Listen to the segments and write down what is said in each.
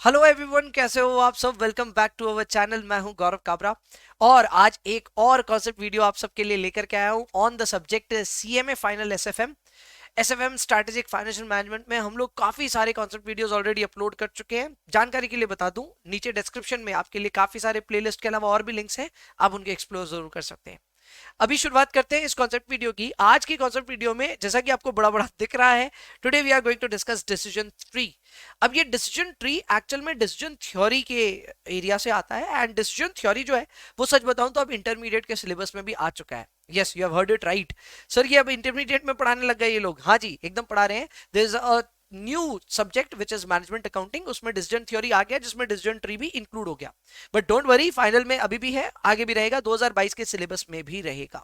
Hello everyone, कैसे हो आप सब। Welcome back to our channel. मैं हूं गौरव काबरा और आज एक और कॉन्सेप्ट वीडियो आप सबके लिए लेकर के आया हूं on the subject CMA final SFM strategic financial management में हम लोग काफी सारे कॉन्सेप्ट वीडियोस ऑलरेडी अपलोड कर चुके हैं। जानकारी के लिए बता दूं, नीचे डिस्क्रिप्शन में आपके लिए काफी सारे प्लेलिस्ट के अलावा और भी लिंक्स हैं, आप उनके एक्सप्लोर जरूर कर सकते हैं। अभी शुरुआत करते हैं इस कॉन्सेप्ट वीडियो की। आज की कॉन्सेप्ट वीडियो में जैसा कि आपको बड़ा बड़ा दिख रहा है, today we are going to discuss decision tree. अब ये डिसीजन ट्री एक्चुअल में डिसीजन थ्योरी के एरिया से आता है एंड डिसीजन थ्योरी जो है वो सच बताऊं तो अब इंटरमीडिएट के सिलेबस में भी आ चुका है। Yes, you have heard it right sir, ये अब इंटरमीडिएट में पढ़ाने लग गए ये लोग। हाँ जी, एकदम पढ़ा रहे हैं। There is a new subject which is management accounting, उसमें डिसीजन थ्योरी आ गया जिसमें डिसीजन ट्री भी इंक्लूड हो गया। बट डोंट वरी, फाइनल में अभी भी है, आगे भी रहेगा, 2022 के सिलेबस में भी रहेगा।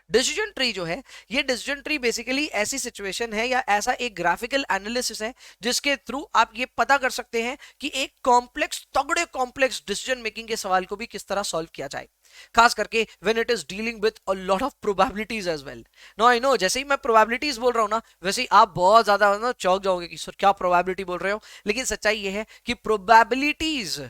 डिसीजन ट्री जो है, ये डिसीजन ट्री बेसिकली ऐसी सिचुएशन है या ऐसा एक ग्राफिकल एनालिसिस है जिसके थ्रू आप ये पता कर सकते हैं कि एक कॉम्प्लेक्स, तगड़े कॉम्प्लेक्स डिसीजन मेकिंग के सवाल को भी किस तरह सॉल्व किया जाए, खास करके when it is dealing with a lot of probabilities as well. No I know, जैसे ही मैं प्रोबेबिलिटीज बोल रहा हूं ना, वैसे ही आप बहुत ज्यादा ना चौंक जाओगे कि सर क्या प्रोबेबिलिटी बोल रहे हो, लेकिन सच्चाई ये है कि probabilities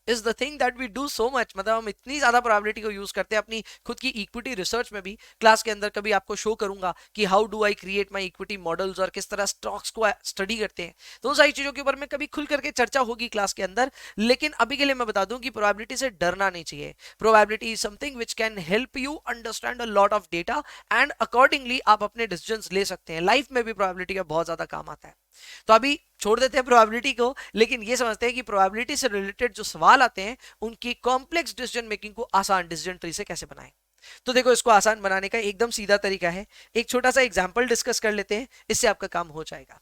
is the thing that we do so much. मतलब हम इतनी ज्यादा प्रोबेबिलिटी को यूज करते हैं अपनी खुद की इक्विटी रिसर्च में भी। क्लास के अंदर कभी आपको शो करूंगा कि how do I create my equity models और किस तरह स्टॉक्स को स्टडी करते हैं, तो उन सारी चीजों के ऊपर में कभी खुल करके चर्चा होगी क्लास के अंदर। लेकिन अभी के लिए मैं बता दूं कि प्रोबेबिलिटी से डरना नहीं चाहिए। Probability is something which can help you understand a lot of data and accordingly आप अपने डिसीजंस ले सकते हैं। लाइफ में भी प्रोबेबिलिटी का बहुत ज्यादा काम आता है। तो अभी छोड़ देते हैं प्रोबेबिलिटी को, लेकिन ये समझते हैं कि प्रोबेबिलिटी से रिलेटेड जो सवाल आते हैं उनकी कॉम्प्लेक्स डिसीजन मेकिंग को आसान डिसीजन ट्री से कैसे बनाएं। तो देखो, इसको आसान बनाने का एकदम सीधा तरीका है। एक छोटा सा एग्जांपल डिस्कस कर लेते हैं, इससे आपका काम हो जाएगा।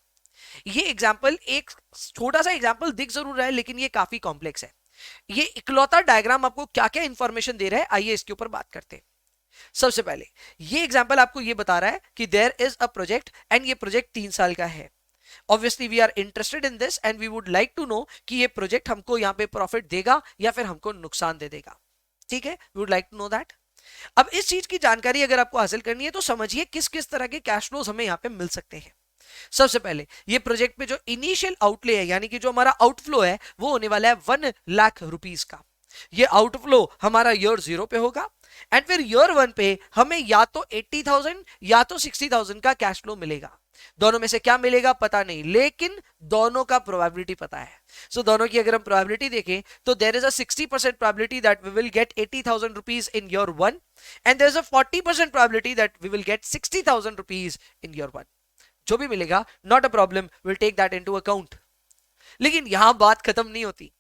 ये एग्जांपल, एक छोटा सा एग्जांपल दिख जरूर रहा है लेकिन ये काफी कॉम्प्लेक्स है। ये इकलौता डायग्राम आपको क्या क्या इंफॉर्मेशन दे रहा है, आइए इसके ऊपर बात करते हैं। सबसे पहले ये एग्जांपल आपको ये बता रहा है कि there is a project and ये प्रोजेक्ट 3 साल का है। Obviously we are interested in this and we would like to know कि ये प्रोजेक्ट हमको यहाँ पे प्रॉफिट देगा या फिर हमको नुकसान दे देगा। ठीक है, we would like to know that. अब इस चीज की जानकारी अगर आपको हासिल करनी है तो समझिए किस किस तरह के कैश फ्लोज हमें यहाँ पे मिल सकते हैं। सबसे पहले ये प्रोजेक्ट पे जो इनिशियल आउटले है, यानी कि जो हमारा आउटफ्लो है, वो होने वाला है 1 लाख रुपीज का। ये आउटफ्लो हमारा ईयर 0 पे होगा एंड फिर ईयर 1 पे हमें या तो 80,000 या तो 60,000 का कैश फ्लो मिलेगा। दोनों में से क्या मिलेगा पता नहीं, लेकिन दोनों का प्रोबेबिलिटी पता है। सो दोनों की अगर हम प्रोबेबिलिटी देखें तो there is a 60% probability that we will get 80,000 rupees in year 1 and there is a 40% probability that we will get 60,000 rupees in year 1। जो भी मिलेगा, not a problem, will take that into account. लेकिन यहां बात खत्म नहीं होती।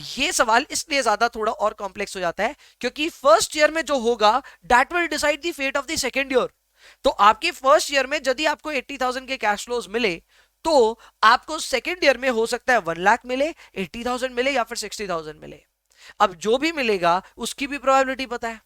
ये सवाल इसलिए ज्यादा थोड़ा और कॉम्प्लेक्स हो जाता है क्योंकि फर्स्ट ईयर में जो होगा that will decide the fate of the second year. तो आपके फर्स्ट ईयर में यदि आपको 80,000 के कैश फ्लोज मिले तो आपको सेकेंड ईयर में हो सकता है 1 लाख मिले, 80,000 मिले या फिर 60,000 मिले। अब जो भी मिलेगा उसकी भी प्रोबेबिलिटी पता है।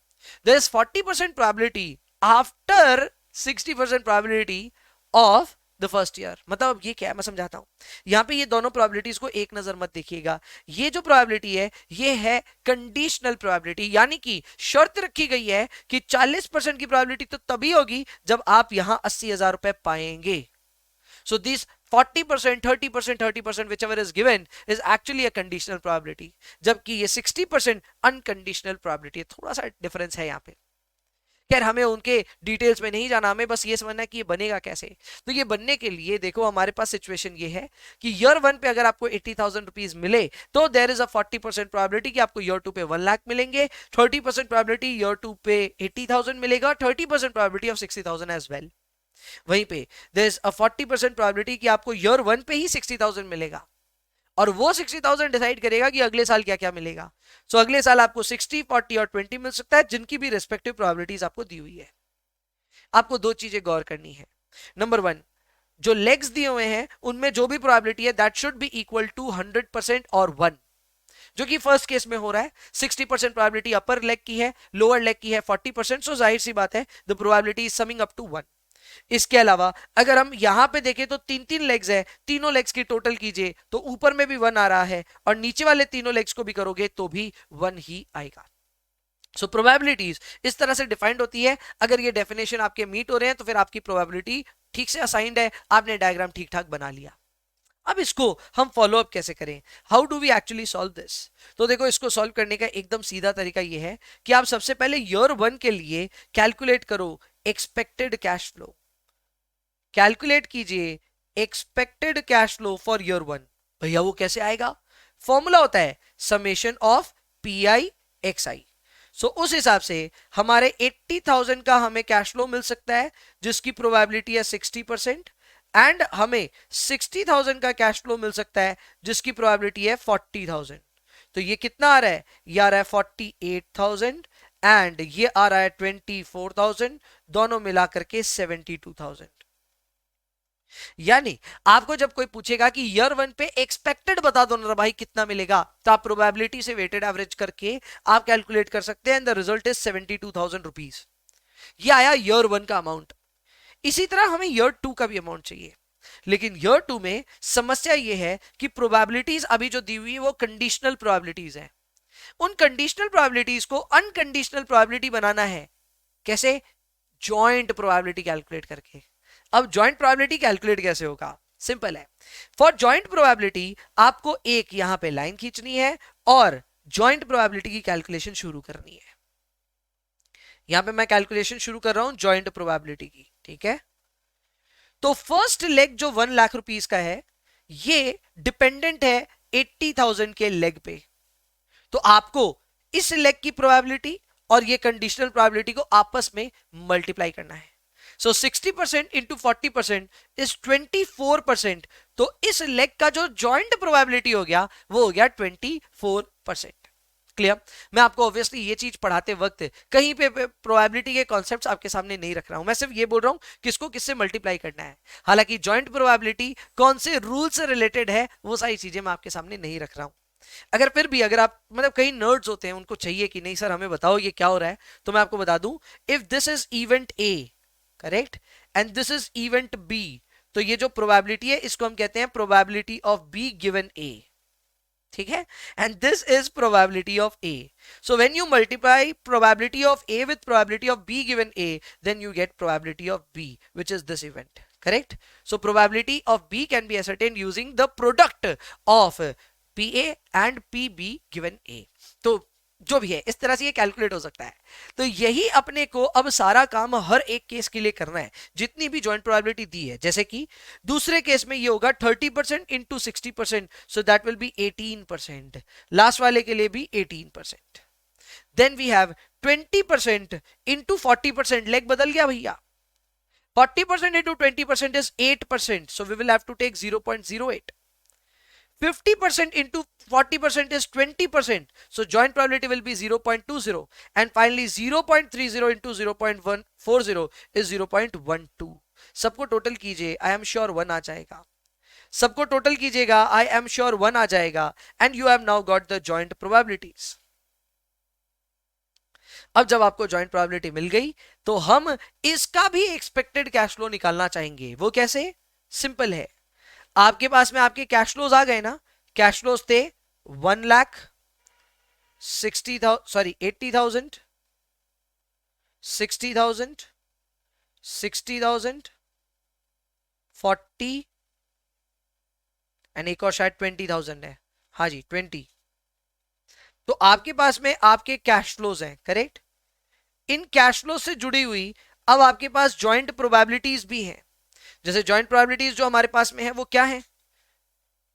There is 40% probability after 60% probability of the first year. मतलब ये क्या है, मैं समझाता हूं। यहां पे ये दोनों प्रोबेबिलिटीज को एक नजर मत देखिएगा। ये जो प्रोबेबिलिटी है ये है कंडीशनल प्रोबेबिलिटी, यानी कि शर्त रखी गई है कि 40% की प्रोबेबिलिटी तो तभी होगी जब आप यहां 80,000 रुपए पाएंगे। So this 40%, 30%, 30% whichever is given is actually a conditional probability, जबकि ये 60% अनकंडीशनल प्रोबेबिलिटी है। थोड़ा सा डिफरेंस है यहाँ पे। खैर, हमें उनके डिटेल्स में नहीं जाना, हमें बस ये समझना है कि ये बनेगा कैसे। तो ये बनने के लिए देखो, हमारे पास सिचुएशन ये है कि ईयर 1 पे अगर आपको 80,000 रुपीज मिले तो देयर इज अ 40% प्रोबेबिलिटी कि आपको ईयर 2 पे 1 लाख मिलेंगे, 30% प्रोबेबिलिटी ईयर 2 पे 80,000 मिलेगा, 30% प्रोबेबिलिटी ऑफ 60,000 एज वेल। वहीं पे देयर इज अ 40% प्रोबेबिलिटी कि आपको ईयर 1 पे ही 60,000 मिलेगा और वो 60,000 डिसाइड करेगा कि अगले साल क्या क्या मिलेगा। सो अगले साल आपको 60, 40 और 20 मिल सकता है, जिनकी भी रिस्पेक्टिव प्रोबेबिलिटीज आपको दी हुई है। आपको दो चीजें गौर करनी है। नंबर 1, जो लेग्स दिए हुए हैं उनमें जो भी प्रोबेबिलिटी है that should be equal to 100% और 1, जो कि फर्स्ट केस में हो रहा है। 60% प्रोबेबिलिटी अपर लेग की है, लोअर लेग की है 40%। सो जाहिर सी बात है the probability is summing up to 1। इसके अलावा अगर हम यहां पे देखें तो 3-3 लेग्स है, तीनों लेग्स की टोटल कीजिए तो ऊपर में भी 1 आ रहा है और नीचे वाले तीनों लेग्स को भी करोगे तो भी 1 ही आएगा। सो प्रोबेबिलिटीज इस तरह से डिफाइंड होती है। अगर ये डेफिनेशन आपके मीट हो रहे हैं तो फिर आपकी प्रोबेबिलिटी ठीक से असाइंड है, आपने डायग्राम ठीक ठाक बना लिया। अब इसको हम फॉलो अप कैसे करें, how do we actually solve this? तो देखो, इसको सॉल्व करने का एकदम सीधा तरीका ये है कि आप सबसे पहले ईयर 1 के लिए कैलकुलेट करो एक्सपेक्टेड कैश फ्लो। कैलकुलेट कीजिए expected cash flow for year 1। भैया वो कैसे आएगा? फॉर्मूला होता है summation of P I X I. So उस हिसाब से हमारे 80,000 का हमें कैश फ्लो मिल सकता है जिसकी प्रोबेबिलिटी है 60%, एंड हमें 60,000 का कैश फ्लो मिल सकता है जिसकी प्रोबेबिलिटी है 40,000। तो ये कितना आ रहा है? ये आ रहा है 48,000 एंड ये आ रहा है 24,000, दोनों मिलाकर के 72,000। यानी आपको जब कोई पूछेगा कि ईयर 1 पे एक्सपेक्टेड बता दो ना भाई कितना मिलेगा, तो आप प्रोबेबिलिटी से वेटेड एवरेज करके आप कैलकुलेट कर सकते हैं, and the result is 72,000 rupees. ये आया ईयर 1 का अमाउंट। इसी तरह हमें ईयर 2 का भी अमाउंट चाहिए, लेकिन ईयर 2 में समस्या ये है कि प्रोबेबिलिटीज अभी जो दी हुई है वो कंडीशनल प्रोबेबिलिटीज है। उन कंडीशनल प्रोबेबिलिटीज को अनकंडीशनल प्रोबेबिलिटी बनाना है। कैसे? जॉइंट प्रोबेबिलिटी कैलकुलेट करके। अब जॉइंट प्रोबेबिलिटी कैलकुलेट कैसे होगा? सिंपल है। फॉर जॉइंट प्रोबेबिलिटी आपको एक यहां पे लाइन खींचनी है और जॉइंट प्रोबेबिलिटी की कैलकुलेशन शुरू करनी है। यहां पे मैं कैलकुलेशन शुरू कर रहा हूं जॉइंट प्रोबेबिलिटी की, ठीक है? तो फर्स्ट लेग जो 1 लाख रुपीस का है, ये डिपेंडेंट है 80,000 के लेग पे। तो आपको इस लेग की प्रोबेबिलिटी और ये कंडीशनल प्रोबेबिलिटी को आपस में मल्टीप्लाई करना है। सो 60% इंटू 40% इज 24%। तो इस लेग का जो जॉइंट प्रोबेबिलिटी हो गया वो हो गया 24%। क्लियर? मैं आपको ऑब्वियसली ये चीज पढ़ाते वक्त कहीं पे प्रोबेबिलिटी के कॉन्सेप्ट्स आपके सामने नहीं रख रहा हूं, मैं सिर्फ ये बोल रहा हूं किसको किससे मल्टीप्लाई करना है। हालांकि जॉइंट प्रोबेबिलिटी कौन से रूल से रिलेटेड है वो सारी चीजें मैं आपके सामने नहीं रख रहा हूं। अगर फिर भी अगर आप मतलब कई नर्ड्स होते हैं उनको चाहिए कि नहीं सर हमें बताओ ये क्या हो रहा है, तो मैं आपको बता दूं, if this is event A, correct, and this is event B, तो ये जो प्रोबेबिलिटी है इसको हम कहते हैं probability of B given A. ठीक है? And this is probability of A. So when you multiply probability of A with probability of B given A, then you get probability of B which is this event. Correct? So probability of B can be ascertained using the product of P A and P B given A. तो जो भी है इस तरह से ये calculate हो सकता है। तो यही अपने को अब सारा काम हर एक केस के लिए करना है जितनी भी जॉइंट प्रोबेबिलिटी दी है। जैसे कि दूसरे केस में ये होगा 30% into 60%, so that will be 18%। Last वाले के लिए भी 18%। Then we have 20% into 40%। Leg बदल गया भैया। 40% into 20% is 8%, so we will have to take 0.08. 50% into 40% is 20%, so joint probability will be 0.20, and finally 0.30 into 0.140 is 0.12. सबको टोटल कीजिए, I am sure 1 आ जाएगा। सबको टोटल कीजिएगा, आई एम श्योर 1 आ जाएगा, and you have now got the joint probabilities. अब जब आपको joint probability मिल गई तो हम इसका भी एक्सपेक्टेड कैश फ्लो निकालना चाहेंगे। वो कैसे? सिंपल है। आपके पास में आपके कैश फ्लोज आ गए ना। कैश फ्लोज थे 80,000, 60,000, 60,000, 40 एंड एक और शायद 20,000 है। हाँ जी 20। तो आपके पास में आपके कैश फ्लोज हैं, करेक्ट। इन कैश फ्लो से जुड़ी हुई अब आपके पास जॉइंट प्रोबेबिलिटीज भी हैं। जैसे जॉइंट प्रोबेबिलिटीज जो हमारे पास में है वो क्या है?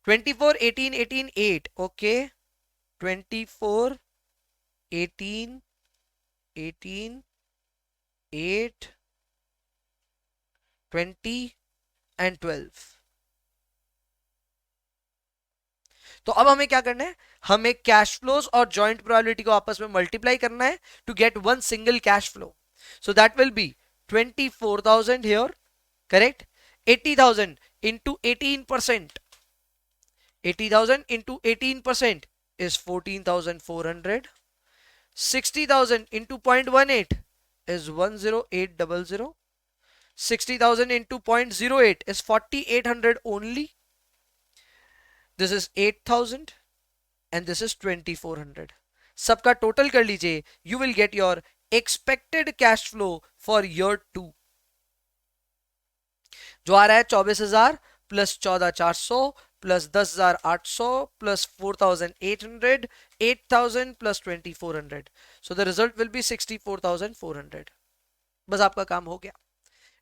24, 18, 18, 8। Okay, 24, 18, 18, 8, 20 and 12। तो अब हमें क्या करना है? हमें कैश फ्लोज और जॉइंट प्रोबेबिलिटी को आपस में मल्टीप्लाई करना है to get one single cash flow. So that will be 24,000 here, correct. 80,000 into 18%. 80,000 into 18% is 14,400. 60,000 into 0.18 is 10800. 60,000 into 0.08 is 4,800 only. This is 8,000 and this is 2,400. सबका टोटल कर लीजिए, you will get your expected cash flow for year 2, जो आ रहा है 24,000 plus 14,400 plus 10,800 plus 4,800, 8,000 plus 2,400. So the result will be 64,400. बस आपका काम हो गया.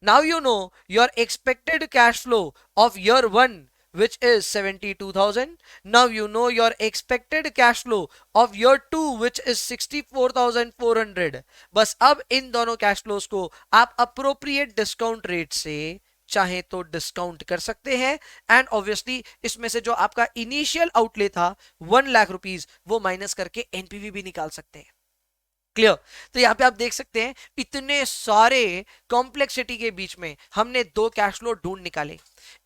Now you know your expected cash flow of year 1, which is 72,000. Now you know your expected cash flow of year 2, which is 64,400. बस अब इन दोनों cash flows को आप अप्रोप्रिएट डिस्काउंट रेट से चाहे तो डिस्काउंट कर सकते हैं. एंड ऑब्वियसली इसमें से जो आपका इनिशियल आउटले था 1,00,000 रुपीज, वो माइनस करके एनपीवी भी निकाल सकते हैं. क्लियर. तो यहाँ पे आप देख सकते हैं इतने सारे कॉम्प्लेक्सिटी के बीच में हमने दो कैश फ्लो ढूंढ निकाले.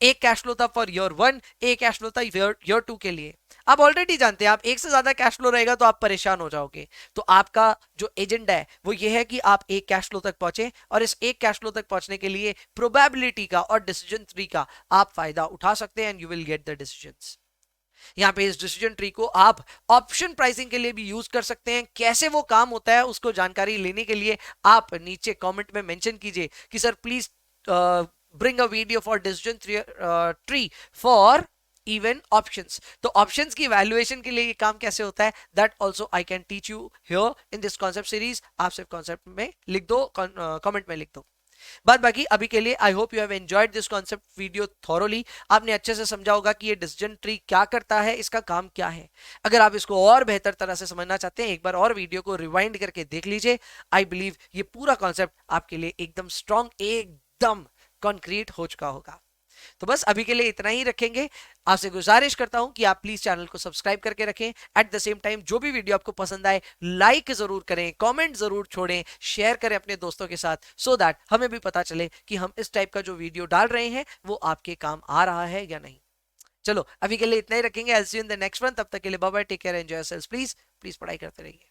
एक कैश फ्लो था फॉर ईयर 1, एक कैश फ्लो था ईयर 2 के लिए. आप ऑलरेडी जानते हैं आप एक से ज्यादा कैश फ्लो रहेगा तो आप परेशान हो जाओगे. तो आपका जो एजेंडा है वो ये है कि आप एक कैश फ्लो तक पहुंचे, और इस एक कैश फ्लो तक पहुंचने के लिए प्रोबेबिलिटी का और डिसीजन ट्री का आप फायदा उठा सकते हैं, and you will get the decisions. यहाँ पे इस डिसीजन ट्री को आप ऑप्शन प्राइसिंग के लिए भी यूज कर सकते हैं. कैसे वो काम होता है उसको जानकारी लेने के लिए आप नीचे कमेंट में मेंशन कीजिए कि sir please bring a video for decision tree for even options. तो ऑप्शंस की वैल्यूएशन के लिए ये काम कैसे होता है, that also I can teach you here in this concept series. आप सिर्फ कॉन्सेप्ट में लिख दो, कमेंट में लिख दो. बात बाकी अभी के लिए I hope you have enjoyed this concept video thoroughly. आपने अच्छे से समझा होगा कि ये डिसीजन ट्री क्या करता है, इसका काम क्या है. अगर आप इसको और बेहतर तरह से समझना चाहते हैं, एक बार और वीडियो को रिवाइंड करके देख लीजिए. आई बिलीव ये पूरा कॉन्सेप्ट आपके लिए एकदम स्ट्रॉन्ग, एकदम कॉन्क्रीट हो चुका होगा. तो बस अभी के लिए इतना ही रखेंगे. आपसे गुजारिश करता हूं कि आप प्लीज चैनल को सब्सक्राइब करके रखें. एट द सेम टाइम जो भी वीडियो आपको पसंद आए लाइक जरूर करें, कमेंट जरूर छोड़ें, शेयर करें अपने दोस्तों के साथ, सो दैट हमें भी पता चले कि हम इस टाइप का जो वीडियो डाल रहे हैं वो आपके काम आ रहा है या नहीं. चलो अभी के लिए इतना ही रखेंगे. I will see you in the next one. तब तक के लिए bye bye, take care, enjoy yourselves. Please पढ़ाई करते रहिए.